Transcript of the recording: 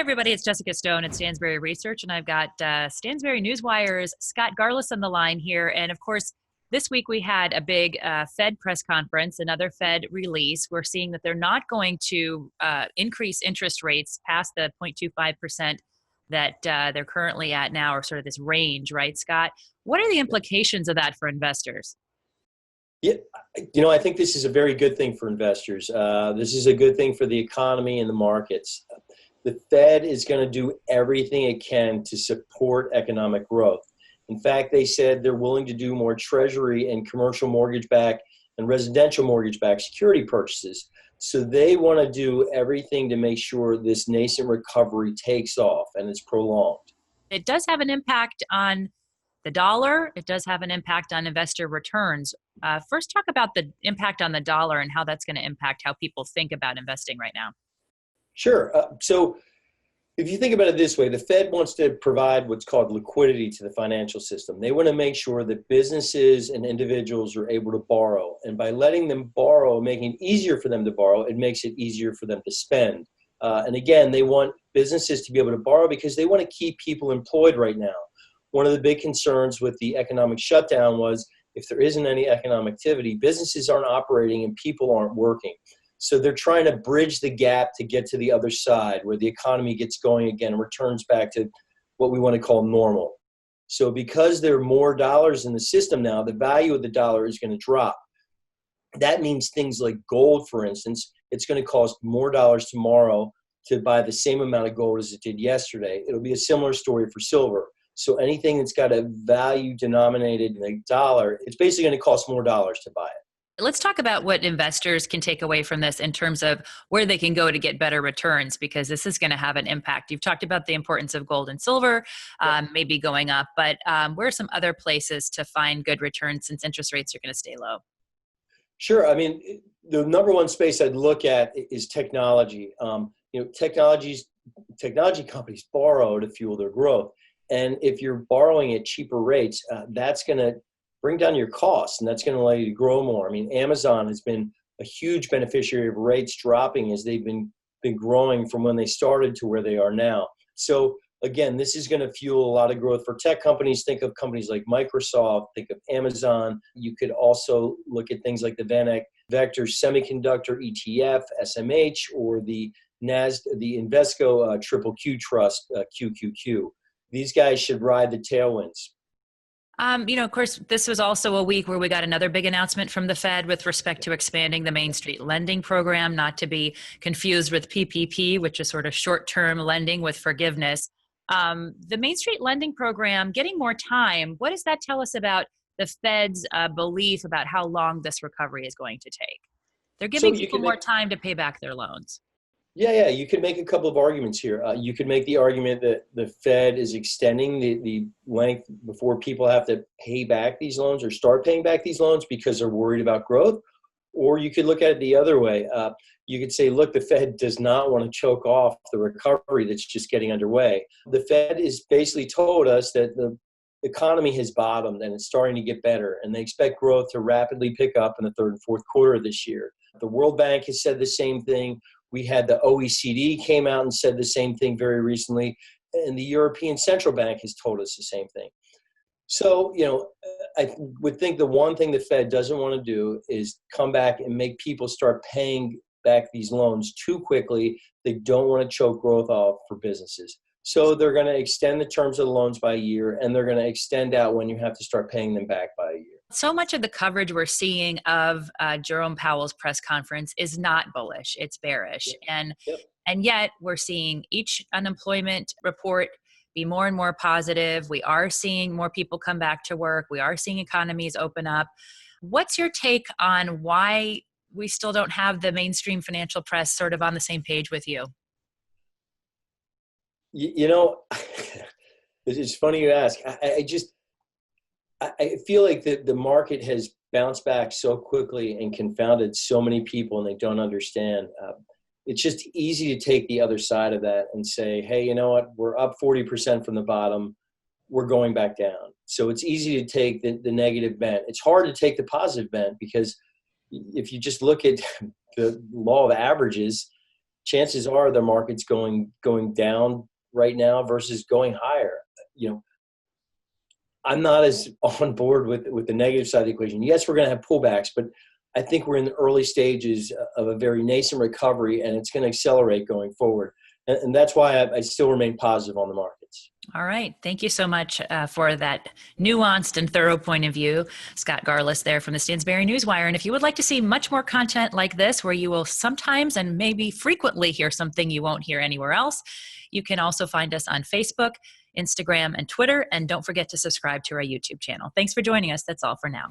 everybody. It's Jessica Stone at Stansberry Research, and I've got Stansberry NewsWire's Scott Garliss on the line here. And of course, this week we had a big Fed press conference, another Fed release. We're seeing that they're not going to increase interest rates past the 0.25% that they're currently at now, or sort of this range, right, Scott? What are the implications of that for investors? Yeah, I think this is a very good thing for investors. This is a good thing for the economy and the markets. The Fed is going to do everything it can to support economic growth. In fact, they said they're willing to do more Treasury and commercial mortgage-backed and residential mortgage-backed security purchases. So they want to do everything to make sure this nascent recovery takes off and is prolonged. It does have an impact on the dollar. It does have an impact on investor returns. First, talk about the impact on the dollar and how that's going to impact how people think about investing right now. Sure. So if you think about it this way, the Fed wants to provide what's called liquidity to the financial system. They want to make sure that businesses and individuals are able to borrow. And by letting them borrow, making it easier for them to borrow, it makes it easier for them to spend. And again, they want businesses to be able to borrow because they want to keep people employed right now. One of the big concerns with the economic shutdown was if there isn't any economic activity, businesses aren't operating and people aren't working. So they're trying to bridge the gap to get to the other side where the economy gets going again and returns back to what we want to call normal. So because there are more dollars in the system now, the value of the dollar is going to drop. That means things like gold, for instance, it's going to cost more dollars tomorrow to buy the same amount of gold as it did yesterday. It'll be a similar story for silver. So anything that's got a value denominated in a dollar, it's basically going to cost more dollars to buy it. Let's talk about what investors can take away from this in terms of where they can go to get better returns, because this is going to have an impact. You've talked about the importance of gold and silver, maybe going up, but where are some other places to find good returns since interest rates are going to stay low? Sure. I mean, the number one space I'd look at is technology. Technology companies borrow to fuel their growth. And if you're borrowing at cheaper rates, that's going to bring down your costs, and that's going to allow you to grow more. I mean, Amazon has been a huge beneficiary of rates dropping as they've been growing from when they started to where they are now. So again, this is going to fuel a lot of growth for tech companies. Think of companies like Microsoft, think of Amazon. You could also look at things like the VanEck Vector Semiconductor ETF, SMH, or the Invesco Triple Q Trust, QQQ. These guys should ride the tailwinds. Of course, this was also a week where we got another big announcement from the Fed with respect to expanding the Main Street lending program, not to be confused with PPP, which is sort of short-term lending with forgiveness. The Main Street lending program, getting more time, what does that tell us about the Fed's belief about how long this recovery is going to take? They're giving people more time to pay back their loans. Yeah. You could make a couple of arguments here. You could make the argument that the Fed is extending the length before people have to pay back these loans or start paying back these loans because they're worried about growth. Or you could look at it the other way. You could say, look, the Fed does not want to choke off the recovery that's just getting underway. The Fed has basically told us that the economy has bottomed and it's starting to get better, and they expect growth to rapidly pick up in the third and fourth quarter of this year. The World Bank has said the same thing. We had the OECD came out and said the same thing very recently, and the European Central Bank has told us the same thing. So, I would think the one thing the Fed doesn't want to do is come back and make people start paying back these loans too quickly. They don't want to choke growth off for businesses. So they're going to extend the terms of the loans by a year, and they're going to extend out when you have to start paying them back by a year. So much of the coverage we're seeing of Jerome Powell's press conference is not bullish, it's bearish. Yep. And yet we're seeing each unemployment report be more and more positive. We are seeing more people come back to work. We are seeing economies open up. What's your take on why we still don't have the mainstream financial press sort of on the same page with you? It's funny you ask. I feel like the market has bounced back so quickly and confounded so many people, and they don't understand. It's just easy to take the other side of that and say, hey, you know what? We're up 40% from the bottom. We're going back down. So it's easy to take the negative bent. It's hard to take the positive bent because if you just look at the law of averages, chances are the market's going down right now versus going higher. I'm not as on board with the negative side of the equation. Yes, we're going to have pullbacks, but I think we're in the early stages of a very nascent recovery, and it's going to accelerate going forward. And that's why I still remain positive on the markets. All right. Thank you so much for that nuanced and thorough point of view. Scott Garliss there from the Stansberry NewsWire. And if you would like to see much more content like this, where you will sometimes and maybe frequently hear something you won't hear anywhere else, you can also find us on Facebook, Instagram, and Twitter. And don't forget to subscribe to our YouTube channel. Thanks for joining us. That's all for now.